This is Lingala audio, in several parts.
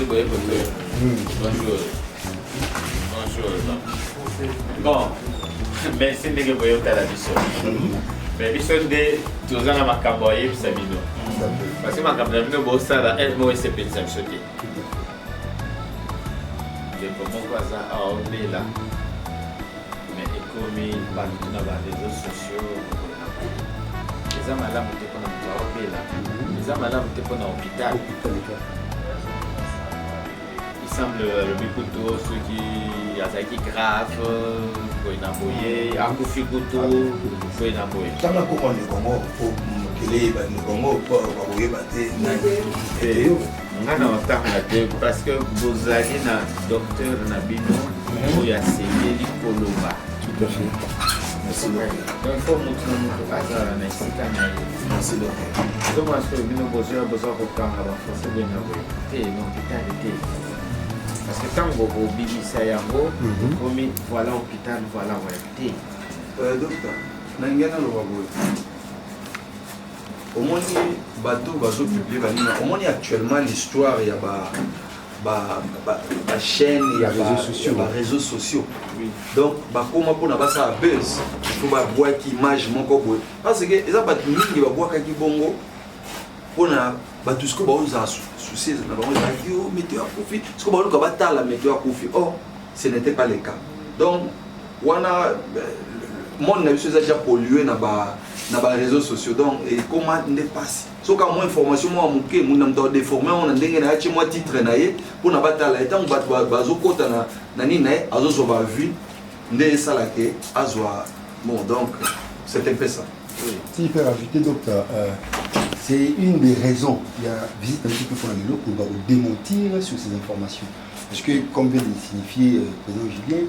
Bon, merci de vous avoir la mission. Mais mission de tous les ans à Camboye, c'est bien. Parce que ma Camboye, nous ça là, elle moi c'est petit ça choqué. Je peux pas ça à oublier là. Mais économie, pas tout dans les réseaux sociaux. Les hommes là, vous êtes pas dans l'hôpital là. Les hommes là, vous êtes pas dans l'hôpital. Il semble le Bikuto, ceux qui Azaki grave, Boinaboye, Akoufi Kuto, Boinaboye. Quand on a le Congo, pour qu'il le Congo, pour Baboye Baté, non, parce que vous avez un docteur Nabino, où il y a Céline Koloba. Tout à fait. Merci beaucoup. Donc il faut montrer notre hasard à Mexicain. Merci beaucoup. Donc moi, je suis venu besoin de temps à la France de Boinaboye. Et non, l'hôpital. Parce que quand vous obéissez à vous, voilà l'hôpital, voilà où elle était. Docteur, Nangana Lobaboye. Au moins, bateau, bateau public, au moins actuellement l'histoire, il y a la chaîne, il y a les réseaux sociaux. Donc, comment pour n'a ça buzz, il faut voir qui image mon corps. Parce que les gens qui vont voir qui bongo, pour na tout ce que vous avez souci, vous mettez à Koufi, ce que vous avez la météo à Koufi. Or, ce n'était pas le cas. Donc, on a monde n'a déjà pollué dans les réseaux sociaux. Donc, et comment ne passe? So quand moi information moi muke mon nam do déformer on ndenge na chi moi titre na ye pour na batala etant bazo kota na ni na azo so ba vu ndé ça la ke azwa bon donc c'est un peu ça. Oui. Si il peut rajouter docteur, c'est une des raisons. Il y a visite un petit peu pour la pour vous démentir sur ces informations. Parce que comme vient de signifier le président Julien,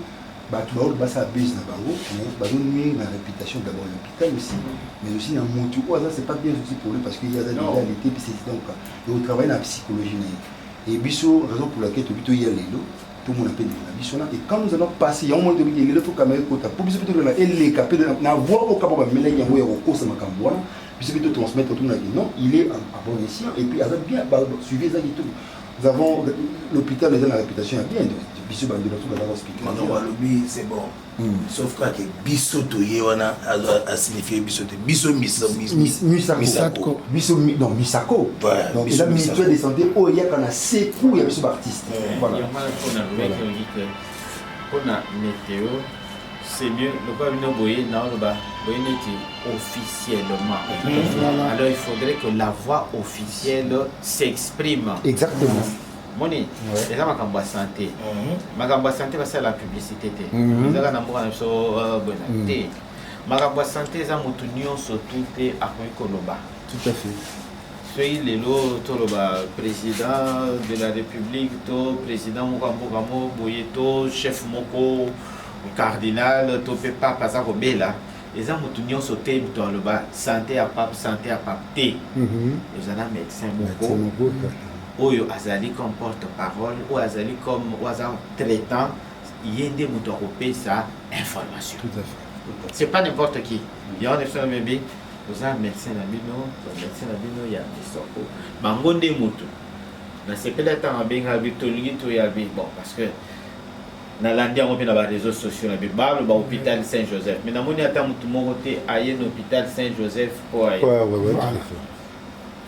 tout le monde ça baisse dans le nuire la réputation d'abord de l'hôpital aussi, mais aussi dans mon tout c'est pas bien aussi pour lui parce qu'il y a des réalités puis c'est donc et on travaille dans la psychologie et biso raison pour laquelle tout il y a les lots tout le monde appelle la biso là et quand nous allons passer il y a un moment donné il faut quand même pour biso plutôt là et les capés na voir au capable mais là il y a au cours ça m'a cambois biso plutôt transmettre tout le monde non il est à bon escient et puis avec bien suivez ça et tout. Nous avons l'hôpital, les gens la réputation est bien. Bissot Bandela, tout dans l'hospital. Non, c'est bon. Sauf que Bissot Toyéwana a signifié Bissot. Bissot Misako. Bissot non Misako. Donc il a ministère de santé. Oh il y a qu'on a secours il y a Bissot Baptiste. Voilà. Pour la météo, c'est mieux. Le pas venir boyer non le bas boyer officiellement. Alors il faudrait que la voix officielle s'exprime. Exactement. Moni, les gens qui ont santé, ma santé va faire la publicité. Ils ont un amour bonne. Ma santé, ils ont une surtout à Koloba. Tout à fait. Soyez les lots, le président de la République, le président Moukambo, Boyeto, chef Moko, cardinal, le papa, Pasa Robela. Les gens ont sauté dans le bas, santé à pape, thé. Ils ont un médecin Moko. Oyo azali comme porte-parole ou azali comme oazan traitant yende muto kopé sa information. Tout à fait. C'est pas n'importe qui. Il y a un bébé, vous avez un médecin nabino, il y a des sortes. Bangonde muto. Na sepela tanga benga bitoligi to ya bi bon parce que na landia on na réseaux sociaux na bi ba le hôpital Saint-Joseph. Mais na moni ata mutu mokoté aye hôpital Saint-Joseph pour aye. Ouais.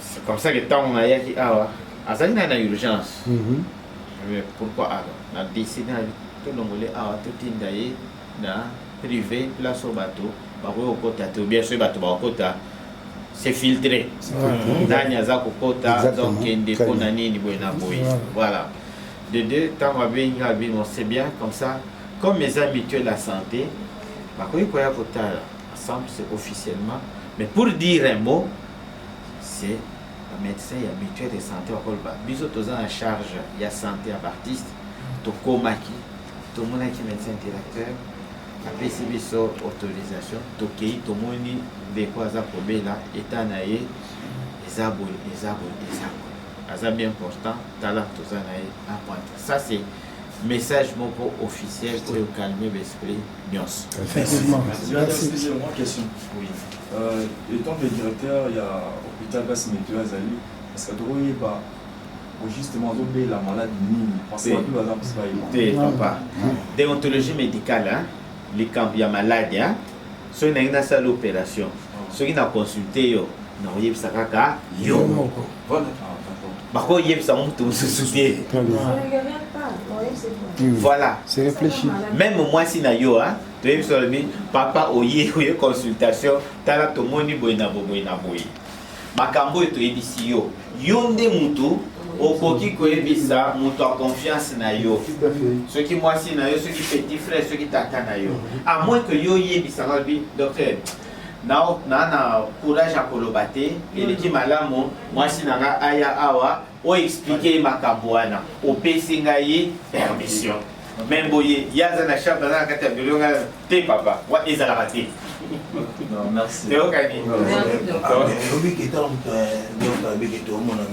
C'est comme ça que tant on a yaki awa. Azali na urgence. Mais pourquoi alors? On a décidé tout le monde à tout indaye na privé place au bateau. Bako au kota to bien sûr bateau ba kota. C'est filtré. Danya za ko kota donc ende kona nini boina boy. Voilà. De deux temps on sait bien comme ça comme mes habitués la santé. Bako ko ya kota ensemble c'est officiellement mais pour dire un mot c'est le médecin est habitué de santé au Kolba. Bisous tous en charge, il y a santé à Baptiste, Toko Maki, tout le monde qui est médecin directeur, la PCBSO autorisation, Tokei, tout le monde de quoi ça pour là, état naïe, les abonnés. C'est bien important, talent tous en à pointe. Ça c'est message beaucoup officiel pour calmer l'esprit. Merci. Excusez-moi, question. Oui. Étant que le directeur, il y a hôpital Basse Météo Azali, parce que justement la maladie nini parce que tout bazar pas papa déontologie médicale hein les camps ya malade hein so na ina sa l'opération so qui na consulter yo na oyebisa kaka yo Voilà. bako yebisa mutu mususutie voilà C'est réfléchi. même moi si na yo hein tu yebisa le papa oye consultation tala to moni boy na boy makambo to yebisi yo nde mutu okoki koyebisa mutu a confiance na yo ceux qui moi si na yo ceux qui petit frère ceux qui tata na yo à moins que yo yebisa bi docteur na courage à kolobate et qui malamu moi si na aya awa o expliquer makambo wana o pesinga yi permission même boye yaza na chambre na kata bilonga te papa wa ezala raté. Non, merci. C'est ok.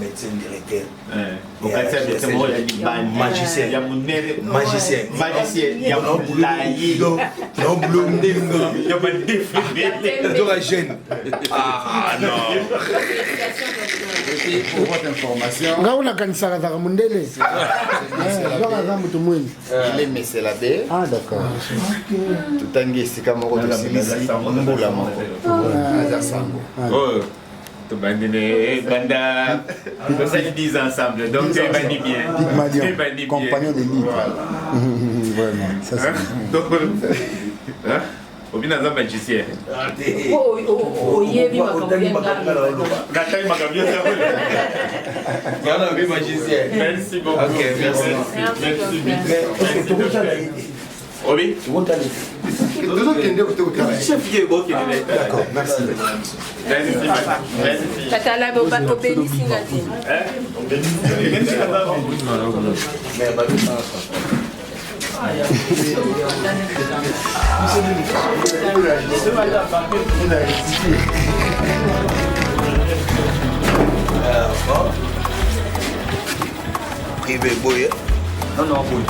Médecin directeur. Magicien. Il y a mon magicien. Il y a mon laïe. Il y a mon Doragène. Ah non. Pour votre information. Il est Messelabé. Ah, d'accord. Tout un guest, c'est comme de Silisi. Oh, tu banda 10 ensemble, donc tu es bandi bien. Compagnon de livre. Vraiment, ça c'est donc, au final, c'est un magicien. Merci beaucoup. Ok, merci. Oui. d'accord, merci. Privé boy. Non, non, boy.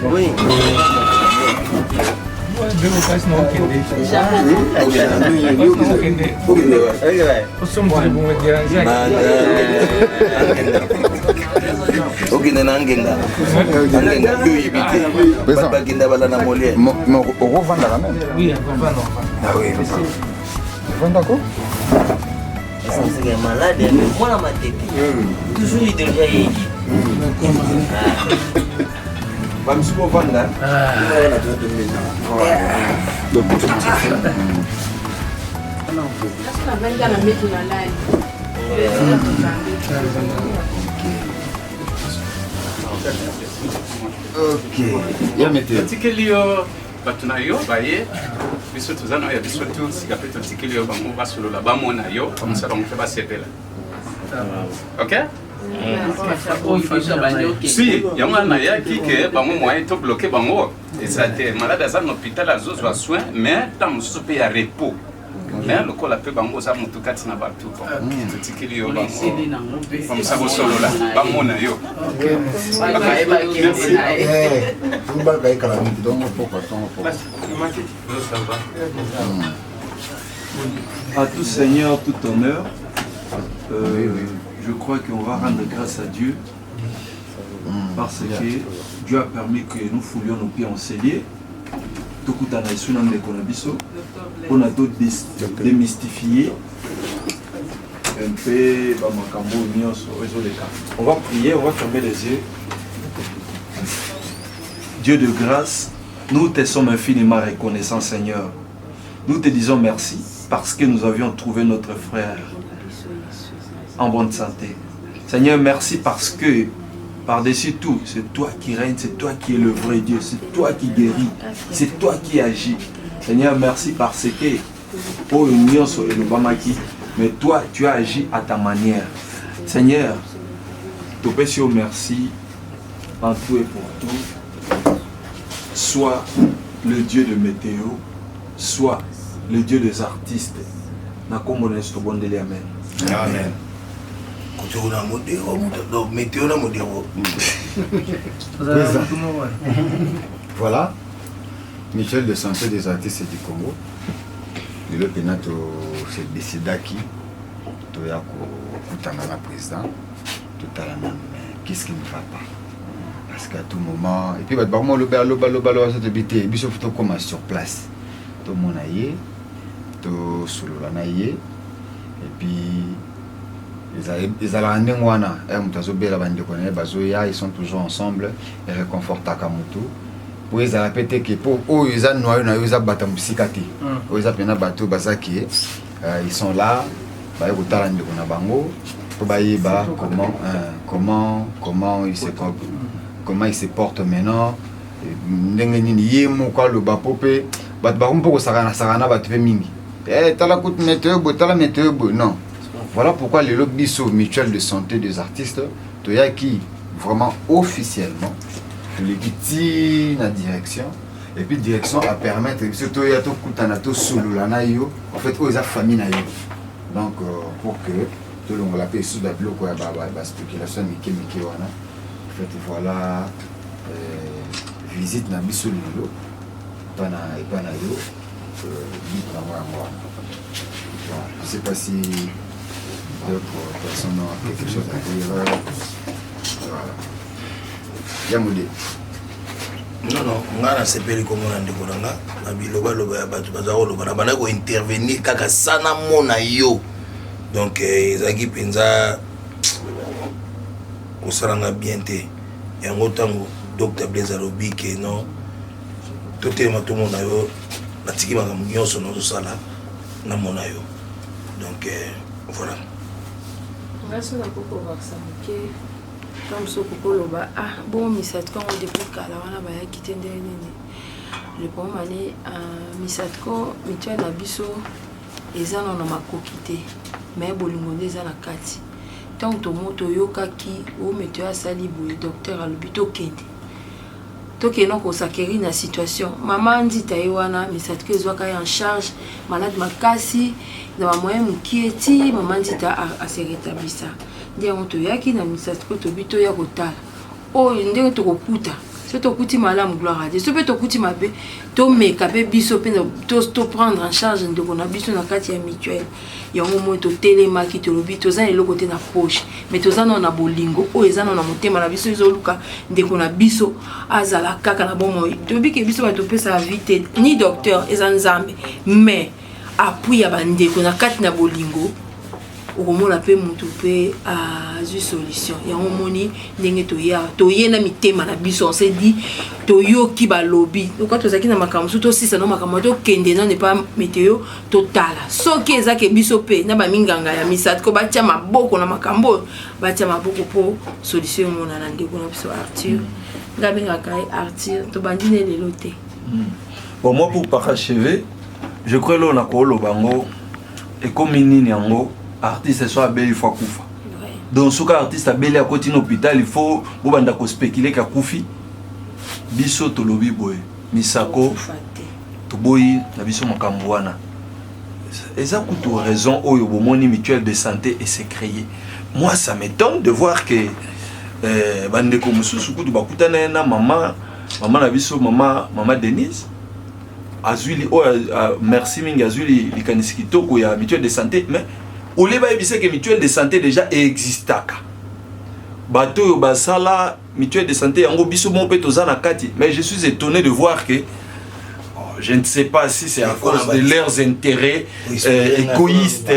Oui. Vamos supportar. Ok. Ya mettez. Tikelio batunayo baye biso tuzana ya biso tu sikapeto tikelio bango basolo la bamona yo comme ça on fait pas sepela. OK? Si, il y a un qui est moyen de bloquer bango. Et ça a été malade à un hôpital à soins, mais dans ce pays à repos. mais lokola pe bango za moto kati na bato totikeli yo bango comme ça bosolola bamona yo À tout Seigneur, tout honneur. Je crois qu'on va rendre grâce à Dieu parce que Dieu a permis que nous foulions nos pieds en cellier. On a tout démystifié un peu. On va prier, on va fermer les yeux. Dieu de grâce, nous te sommes infiniment reconnaissants, Seigneur. Nous te disons merci parce que nous avions trouvé notre frère en bonne santé. Seigneur, merci parce que par-dessus tout, c'est toi qui règnes, c'est toi qui es le vrai Dieu, c'est toi qui guéris, c'est toi qui agis. Seigneur, merci parce que pour l'union sur le Bamaki, mais toi, tu as agi à ta manière. Seigneur, te pèse merci en tout et pour tout. Sois le Dieu de météo, sois le Dieu des artistes. Amen. Amen. Voilà, Michel de santé des artistes du Congo. Le Penato s'est décidé qui tu as le président. Tout à l'heure, qu'est-ce qui ne va pas? Parce qu'à tout moment, et puis le commence sur place. Tout le monde aille, tout solo la et puis ils sont toujours ensemble et réconfortent Takamutu. Pour les répéter que pour eux ils ont noyé ils ont battu psychiatrie. Ils ont pena bateau bazaki ils sont là ba ko talande ko na bango pour ba comment ils se portent maintenant ndenge nini yemo kwa lo ba popé ba ko sarana ba tupe mingi tala coûte météo non. Voilà pourquoi le lobby mutuel de santé des artistes, qui vraiment officiellement légitime la direction et puis direction à permettre surtout en fait aux familles donc pour que tout le monde l'appelle sous la bloc spéculation en fait voilà visite na biso lilo pana yo je ne sais pas si d'autres personnes ont quelque chose à dire. Voilà. Yamoudé. Non, on a sepeli comme on a dit qu'on a biloba batu bazaro loba bana ko intervenir kaka sana mona yo. Donc ezaki penza ko saranga bien te. Et en autant docteur Blaise Alobi que non tout est tout monde yo natiki makam nyonso no sala na mona yo. Donc voilà. Merci beaucoup pour ça. Comme ce que bon, Misatko, depuis qu'elle a quitté le premier année, Misatko, Mituel Nabiso, ils en ont ma quitté, mais Bolingonde, ils en ont kati. Tant que moto yoka qui, ou mettez à Salibou, le docteur à l'hôpital Kende. Toke non ko sakeri na situation. Maman dit Taïwana, Misatko est en charge, malade makasi. Dans ma moyenne qui est maman dit à se rétablir ça. Dia on te yaki na Misatko to bito ya kotala. Oh ndenge to kokuta. Ce to kuti malamu gloire à Dieu. Ce peut to kuti mabe to meka pe biso pe to prendre en charge de kona biso na kati ya mutuelle. Ya ngomo to telema ki to lobito za le côté na poche. Mais to za na bolingo o eza na motema na biso ezoluka ndeko na biso azala kaka na bomo. To bi ke biso ba to pesa vite ni docteur ezanzambe. Mais appui ya bandeko na kati na bolingo okomona pe mutu pe azui solution ya omoni ndenge toye na mitema na biso on s'est dit toyoki balobi donc tozaki na makambo so tosisa na makambo to kende na ne pas météo totala soki ezake biso pe na ba minganga ya Misatko batia maboko na makambo batia maboko po solution mona na ndeko na biso Arthur ngabenga kai Arthur to bandine lelo te. Bon, moi pour parachever, je crois que l'on a le bango et comme nini yango artiste soit belle il faut kufa. Donc ce artiste a belle à côté l'hôpital il faut banda ko spéculer ka kufi. Biso to lobi boy. Misako to boy na biso makambo wana. eza kutu raison oyo bomoni mutuelle de santé et c'est créé. Moi ça m'étonne de voir que bandeko mususu kutu bakutana na maman na biso maman Denise azuli merci mingi azuli likanisi kitoko ya mutuelle de santé, mais oleba ebise que mutuelle de santé déjà existaka bato basala mutuelle de santé yango biso mon pe tozana kati, mais je suis étonné de voir que je ne sais pas si c'est à cause de leurs intérêts égoïstes,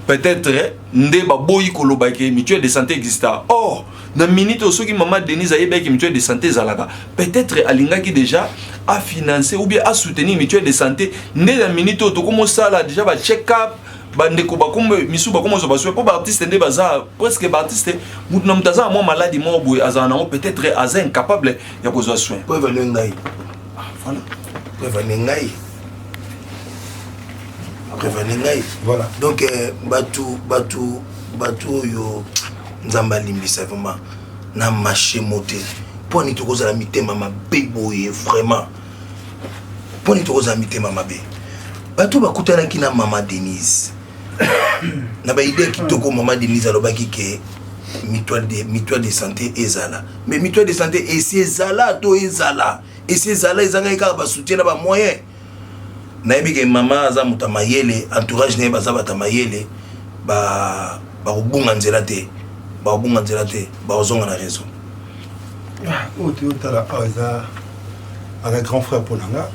peut-être nde baboyi koloba ke mutuelle de santé exista. Or na minute soki maman Denise ayeba ke mutuelle de santé zalaka, peut-être alingaki déjà à financer ou bien à soutenir mutuelle de santé nde na minute to komo sala déjà ba check up bandeko bakombe misu bakomo zo baswe po ba artiste nde baza presque ba artiste mutu na mutaza mo maladie mo boy azana peut-être aza incapable ya kozwa soin. Po evaluer ngai. Voilà. Voilà. Donc batou yo nzamba limbisa vraiment na marché moté. Pour ni tokoza la mitema mabe boye vraiment. Pour ni tokoza mitema mabe. Batou bakutana ki na maman Denise. Na ba idée kitoko maman Denise alobaki ke mutuelle de santé ezala. Mais mutuelle de santé ezala to ezala. Et ces alliés ils soutien na ba moyen na ebike mama aza mutamayele entourage ne baza batamayele ba ubunga nzela te ba ozonga na raison o te otala aza avec grand frère Ponanga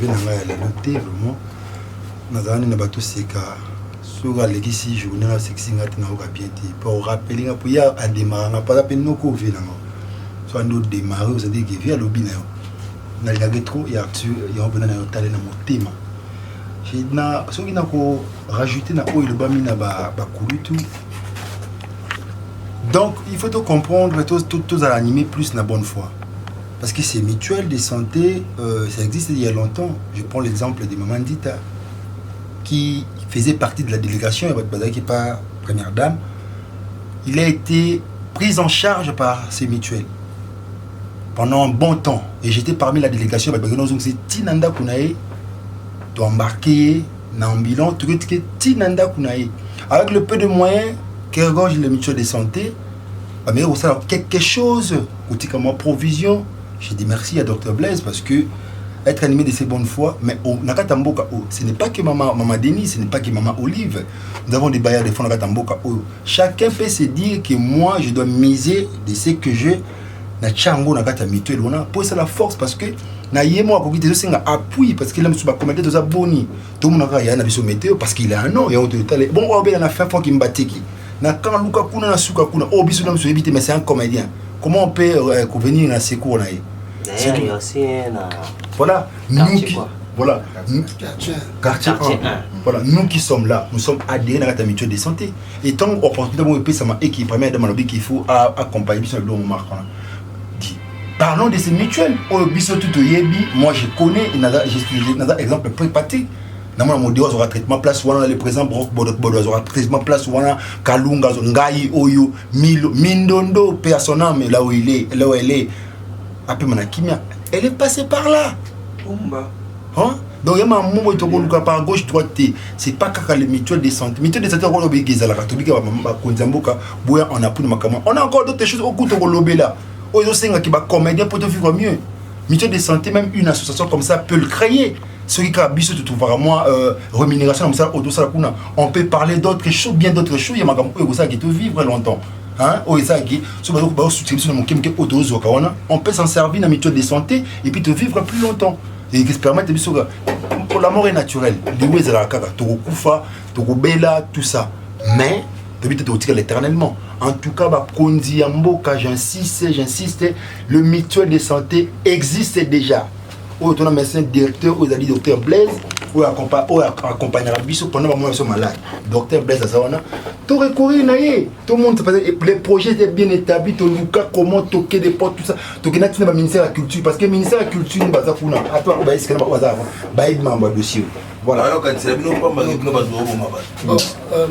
venanga ya noté vraiment nazani na bato seka sur alexis journée na sexy ngati na oka bien te pour rappeler nga pour ya a démarrer pas peine noko venanga soit nous démarrer vous avez dit que via l'obina na lagé trop et Arthur et on venait na talé na motema j'ai na soki na ko rajouter na oil bami na ba kulutu. Donc il faut tout comprendre tous à animer plus la bonne foi parce que c'est mutuelle de santé ça existe il y a longtemps. Je prends l'exemple de Maman Dita qui faisait partie de la délégation et qui pas première dame. Il a été pris en charge par ces mutuelles pendant un bon temps et j'étais parmi la délégation c'est Tinanda Kunae tu embarqué dans l'ambulance Tinanda Kunae avec le peu de moyens qu'érogent les mutuelles de santé mais aussi quelque chose comme provision. J'ai dit merci à Dr Blaise parce que être animé de ces bonnes foi, mais Nakatamboka, ce n'est pas que maman Denis, ce n'est pas que maman Olive. Nous avons des bailleurs de fonds Nakatamboka. Chacun peut se dire que moi, je dois miser de ce que je na chango Nakata mutuelle. Pour ça la force parce que na yemo ko kite zo appui parce que là musuba commenter to za boni. Tout le monde a na biso météo parce qu'il a un nom et on te bon on bien na fait fois qui mbatiki. Na quand Luka kuna na suka kuna biso na musu éviter mais c'est un comédien. Comment on peut venir na secours là? Voilà, nous qui, voilà, quartier 1. Voilà, nous qui sommes là, nous sommes adhérents à la mutuelle de santé. Et tant opportunité pour payer sama équipe première demande qu'il faut accompagner sur le long marque. Parlons de ces mutuelles. Au biso tout yebi, moi je connais, j'ai exemple prépaté. Dans mon dios aura traitement place ou le présent Bodo aura traitement place ou Kalunga Ngai Oyo Mindondo personnel mais là où il est, là où elle est. Elle est passée par là. Hein? Donc il y a un moment où par gauche droite, c'est pas qu'à les mutuelles de santé. Mutuelles de santé on a encore d'autres choses au coup de lobé là. Aux autres qui va comédien pour te vivre mieux. Mutuelle de santé, même une association comme ça peut le créer. Ce qui a biso tout vraiment rémunération comme ça on peut parler d'autres choses, bien d'autres choses. Il y a un qui te vivre longtemps. Hein? On peut s'en servir dans la mutuelle de santé et puis te vivre plus longtemps. Et qui se permet de pour la mort est naturelle. Tout ça. Mais tu l'éternellement. En tout cas, j'insiste, le mutuelle de santé existe déjà. Où ton médecin directeur, où dit docteur Blaise, où accompagnera biso pendant que moi je suis malade. Docteur Blaise, tout recourir, tout le monde, les projets étaient bien établis, tout le cas, comment toquer des portes, tout ça. Tout le monde ministère de la culture, parce que le ministère de la culture, n'est pas ça. À toi, dossier. Voilà.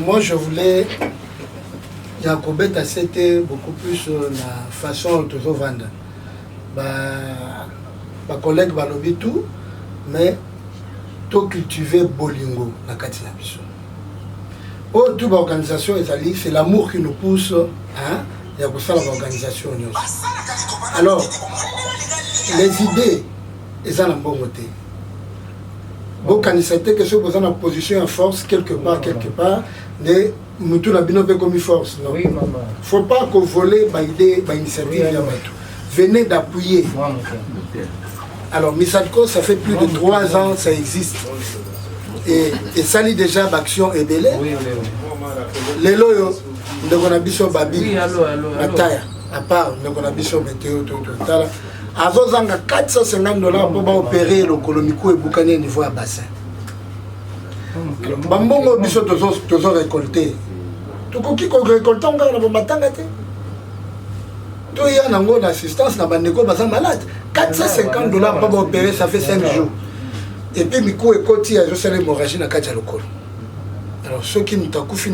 Moi, je voulais. Jacobet a c'était beaucoup plus la façon de se vendre. Ma collègue va lobby tout, mais to cultiver bolingo na kati na biso. Oh, toute organisation c'est l'amour qui nous pousse, hein, il y a pour ça l'organisation. Alors, les idées, elles sont en bon côté. Bon, quand il s'était que ceux qui sont en position en force, quelque part, mais nous tous n'avons pas comme force. Il ne faut pas qu'on vole l'idée, l'initiative. Venez d'appuyer. Alors, Misatco, ça fait plus de 3 ans, ça existe. Et ça lit déjà d'action et belé. Les loyaux, nous avons biso babi, à part, nous avons biso météo, à Zozanga, $450 pour opérer le Colombico et Boukane au niveau à bassin. Bambongo biso toujours récolté. Tout ce qui récolte, on a un matin. Tout y a une assistance, on a un malade. $450 pour opérer, ça fait 5 jours. Et puis, Miko et Koti, ils ont fait l'hémorragie dans le Kachalokol. Alors, ceux qui nous ont fait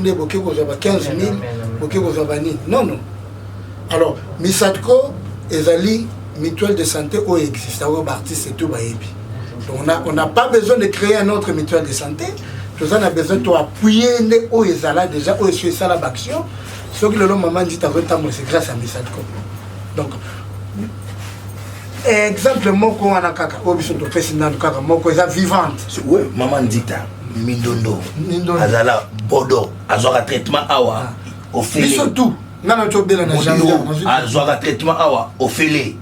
15 000, non. Alors, Misatco, Ezali, mutuelle de santé, où existe, où artiste et tout, donc, on n'a pas besoin de créer un autre mutuelle de santé. Tout ça, on a besoin d'appuyer où Ezala déjà, où est ça l'action. Ce que le maman dit, c'est grâce à Misatco. Donc, exemple, moko wana kaka obiso to président kaka moko eza vivante. Oui, maman dit Mindondo. Azala bodo, azora traitement awa ofele. Biso tout. Ngana to bela na janvier. Azora traitement awa ofele.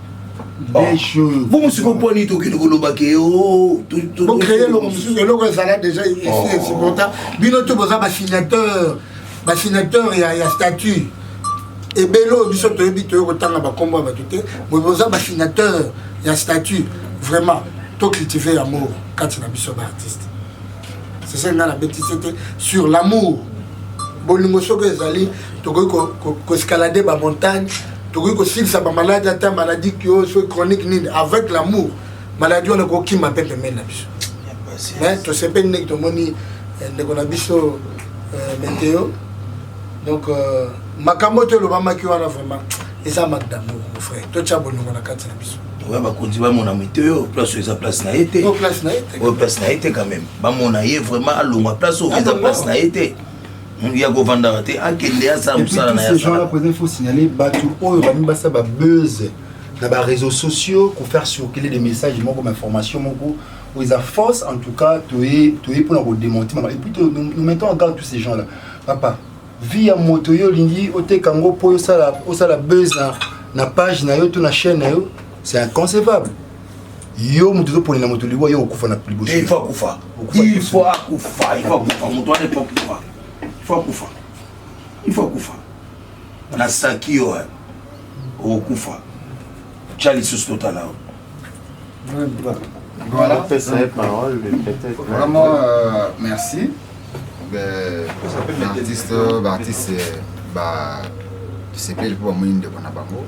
Des choses. Vous me comprenez tout qui nous lobake oh tout. Pour créer le monsieur le Ezala déjà ici c'est important. Bino to boza ba signateur il y a statut. Et Bello, biso to ebito yo kotanga ba kombo ba tuté, mo boza ba signateur, il y a statut vraiment to cultiver l'amour quand tu as biso ba artiste. C'est ça nga la bêtise sur l'amour. Bolingo soko ezali to ko escalader ba montagne, to ko silsa ba maladie ata maladie qui est chronique ni avec l'amour. Maladie on ko ki m'appelle na biso. Mais to se peine que to moni ndeko na biso météo. Donc Makamoto le mama qui wana vraiment et ça manque d'amour mon frère. Toi tu as bonne na kati na biso. Ouais ba konti ba mon météo place eza place na été. Oh place na été. Ouais place na été quand même. Ba mon aye vraiment à longue place au eza place na été. Il y a go vendre raté à kende ya ça musala na ya. Ces gens-là il faut signaler batu oyo ba mbasa ba buzz na ba réseaux sociaux pour faire circuler des messages comme information moko où ils a force en tout cas to pour nous démonter et puis nous mettons en garde tous ces gens-là. Papa via moto yo lingi ote kango po osala buzz na page na yo to na chaîne na yo c'est inconcevable yo mutu pour na moto liwa yo okufa na plus beau il faut akufa moto ne pas kufa il faut akufa na saki yo okufa chali sus total là voilà ça parole peut-être vraiment merci. L'artiste c'est pas pour moi de bona bango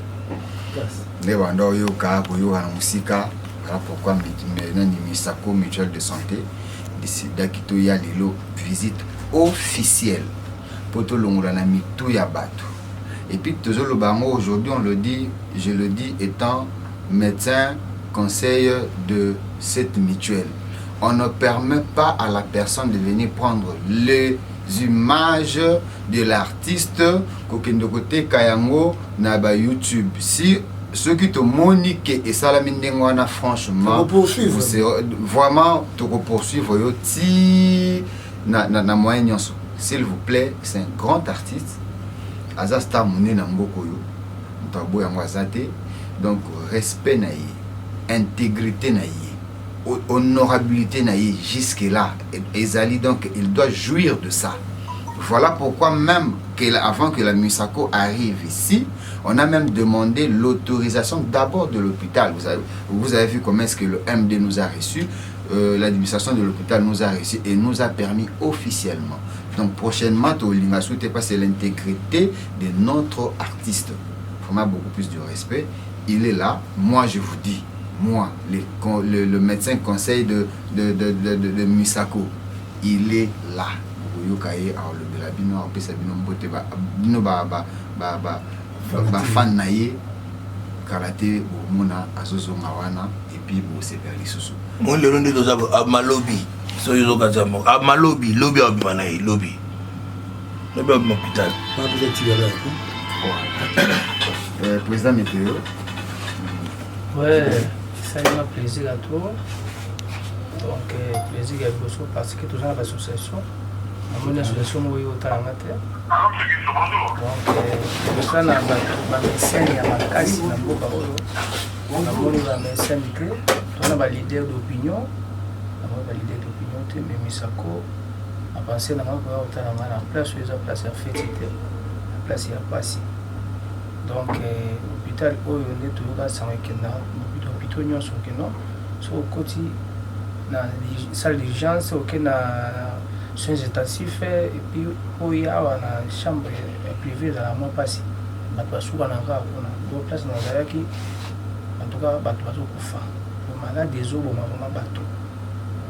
les banda yo ka boyo na musika voilà pourquoi nani Misatco mutuelle de santé décida kito ya lelo visite officielle pour to longola na mitu ya bato et puis toujours le bango aujourd'hui on le dit je le dis étant médecin conseil de cette mutuelle. On ne permet pas à la personne de venir prendre les images de l'artiste de côté Kayango na ba YouTube. Si ceux qui te moniquent et ça la mindengwana franchement vraiment te poursuivre yo ti na moyen s'il vous plaît, c'est un grand artiste. Azasta mouné na mboko yo. Ntabo yango azate. Donc respect na ye, intégrité na ye. Honorabilité naïe jusque là Ezali donc il doit jouir de ça. Voilà pourquoi même avant que la Misatco arrive ici, on a même demandé l'autorisation d'abord de l'hôpital. Vous avez vu comment est-ce que le MD nous a reçu, l'administration de l'hôpital nous a reçu et nous a permis officiellement. Donc prochainement c'est l'intégrité de notre artiste. Vraiment beaucoup plus de respect. Il est là, moi je vous dis. Moi, le médecin conseil de Misatco, il est là. Fan naie, karaté, mona, azozonga wana, et puis c'est perdu sous. Moi, le monde de Malobi. So you look at them. Ma lobby of Manai, lobby of l'hôpital. Président météo. Ouais, ça m'a plaisir à toi. Donc, plaisir à vous parce que toujours l'association. Mon association, moi, au Tarangate. Donc, ça n'a pas médecin, il y a ma casse, il y a beaucoup de médecin, on a un leader d'opinion. On a un leader d'opinion, mais Misako a pensé à la place où ils ont placé la fête, la place il n'y a pas si. Donc, l'hôpital où on est toujours à Saint-Kena, l'hôpital où on est au côté dans la salle d'urgence, aucun soins intensifs, et puis où il y a une chambre privée dans la mois passé. Il y a deux places dans la qui, en tout cas, il y a des malades des eaux, il y a des bateaux.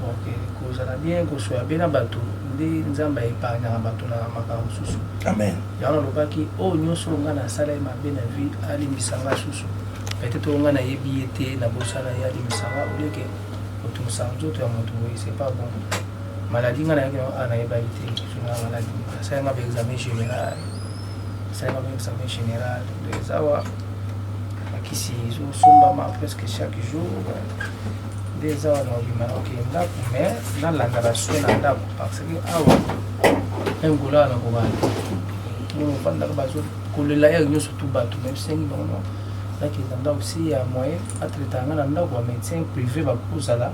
Donc, vous allez bien, que soit bien un bateau, des gens épargnent un bateau dans la macaron sous. Amen. Il y a un endroit qui, oh, nous sommes dans la salle, il m'a bien vu, à l'Imisanga sous. Peut-être qu'on a des billets, dans la salle, il y a l'Imisanga, au lieu que tout ça, c'est pas bon. Maladie, on a une maladie, ça y est, on a un examen général. Ça y est, on a un examen général. Les avoir, qui s'y sont presque chaque jour. Des heures dans le Maroc, mais dans la narration, parce que un goulard dans le Maroc, on va dans le bateau, qu'on le laille surtout bateau, même si là qui est dans aussi à moyen, à traiter un médecin privé va pousser là,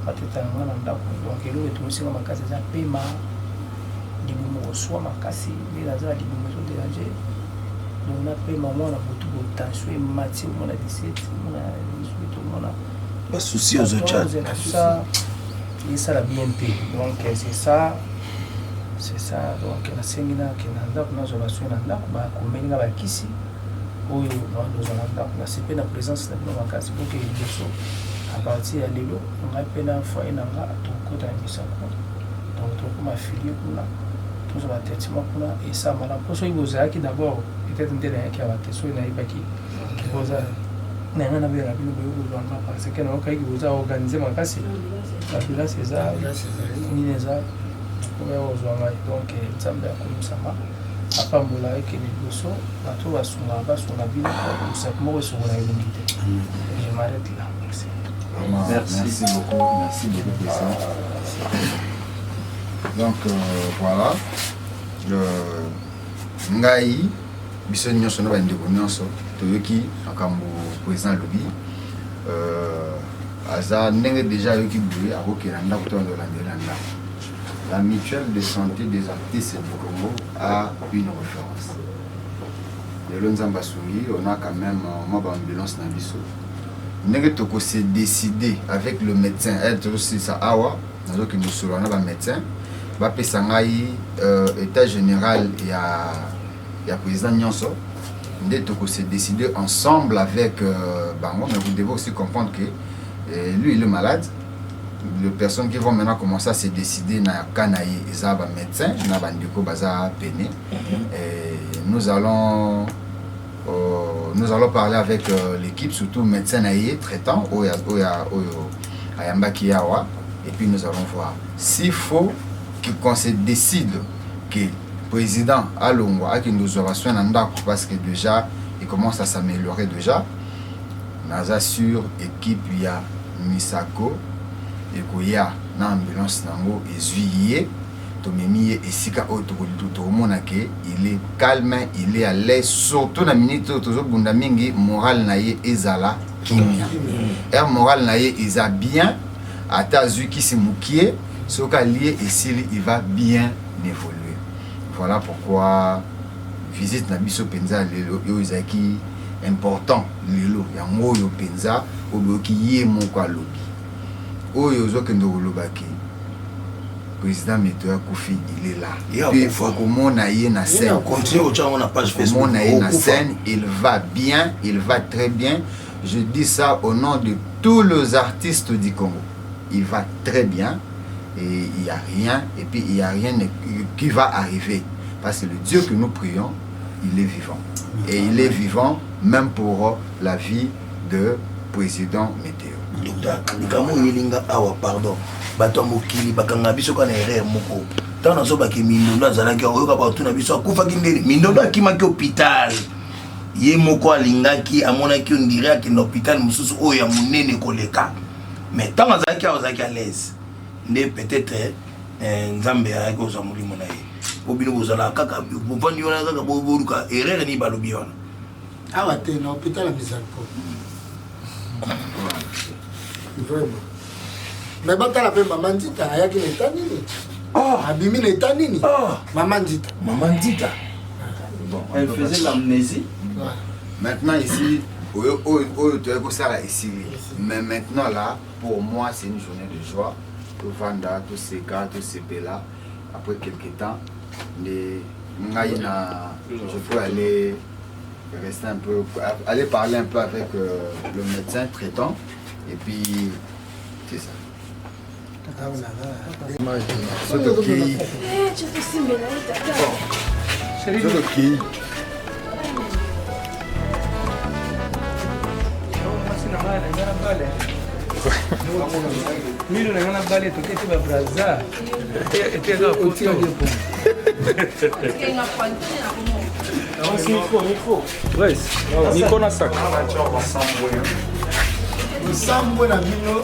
à traiter un donc il est aussi dans ma case, c'est un paiement, du moment soit ma casse, les lazars du moment sont dérangés, donc on a paiement, on a beaucoup de tension, matière, on a 17, on a 18, on a pas souci aux autres chats. Ça, et ça la BNP. Donc c'est ça. Donc la séminaire qui est dans la relation dans la commune là ici. Où nous allons dans la CP la présence de nos vacances pour que les gens à partir de l'élo, on a peine à faire un à ton côté à Misako. Donc tout ma fille pour là. Tout ça va être pour là et ça m'a pour ça il vous a qui d'abord peut-être un dernier qui a été soit il n'a pas qui vous a parce que nous avons organisé ma casse. La villa c'est ça, ni les arts. Donc, ça me comme ça. À part Moula et Kémy Bosso, à tout va sur la ville, pour simplement sur la unité. Je m'arrête là. Merci beaucoup, président. Donc, voilà. Ngai, biso nyonso na bandeko nyonso toyoki makambo président lobi aza ndenge déjà yoki boye akokela ndako to landelela ndako. La mutuelle de santé des artistes du Congo a une référence. Le Nzamba Sungi, on a quand même une ambulance dans biso. Ndenge toko se décider avec le médecin, être aussi ça awa, nous que nous sommes un médecin, va pesangai état général il y a président Nyonso. Nous s'est décidé ensemble avec Bango, mais vous devez aussi comprendre que lui il est malade. Les personnes qui vont maintenant commencer à se décider na kanaï ezaba médecin na bandiko baza pené. Nous allons parler avec l'équipe, surtout médecin naïe traitant ayamba kiyawa, et puis nous allons voir s'il faut qu'on se décide que président Alongwa qui nous aura soin parce que déjà il commence à s'améliorer déjà. Nous assure équipe il y a Misako et Koya na ambulance nango ezuiye tomemi esika oto monake il est calme, il est à l'aise, surtout na minute tozo bunda mingi moral na ye ezala kimia. Er moral na ye eza bien ata zui ki se mukie soka lié et s'il il va bien évoluer. Voilà pourquoi visite na biso penza lelo yo ezaki important lelo ya moyo penza oboki ye moko alobi oyo zokendo lobaki président Météo Koufi il est là et comment na ye na scène continue au channel na page Facebook na scène il va bien, il va très bien. Je dis ça au nom de tous les artistes du Congo. Il va très bien et il n'y a rien et puis il n'y a rien qui va arriver parce que le Dieu que nous prions il est vivant et il est vivant même pour la vie de président Météo. Docteur Nikamo Yelinga awa pardon bato mokili bakanga biso kana erreur moko tant nazo baki mindondo azalaki oyoka bato na biso akufaki ndeni mindondo akimaki hôpital ye moko alingaki amonaki on dirait que l'hôpital mususu oyo ya munene koleka mais tant azalaki à l'aise ne peut-être nzambe ayaki oza molimo na ye po bino bozala kaka bovandi wana kaka boluka erreur ni balobi wana awa te na hôpital ya Misalpo vraiment mais batala pe Maman Ndita ayaki na état nini abimi na état nini Maman Ndita bon elle faisait l'amnésie maintenant ici ici mais maintenant là pour moi c'est une journée de joie tout vanda tout ces gars tout ces là après quelques temps je peux aller rester un peu aller parler un peu avec le médecin traitant et puis c'est ça. Milo na ngana bale tokete ba braza etega otio depo kenga kwantene na komo micro Grace niko na sac Sambo na bino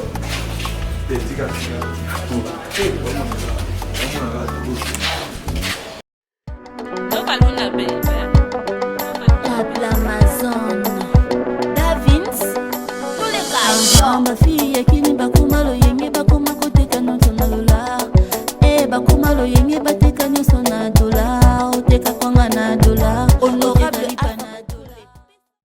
ma fille kini bakuma lo yenge bakoma koteka nyonso na lola bakuma lo yenge bateka nyonso na dola oteka kwanga na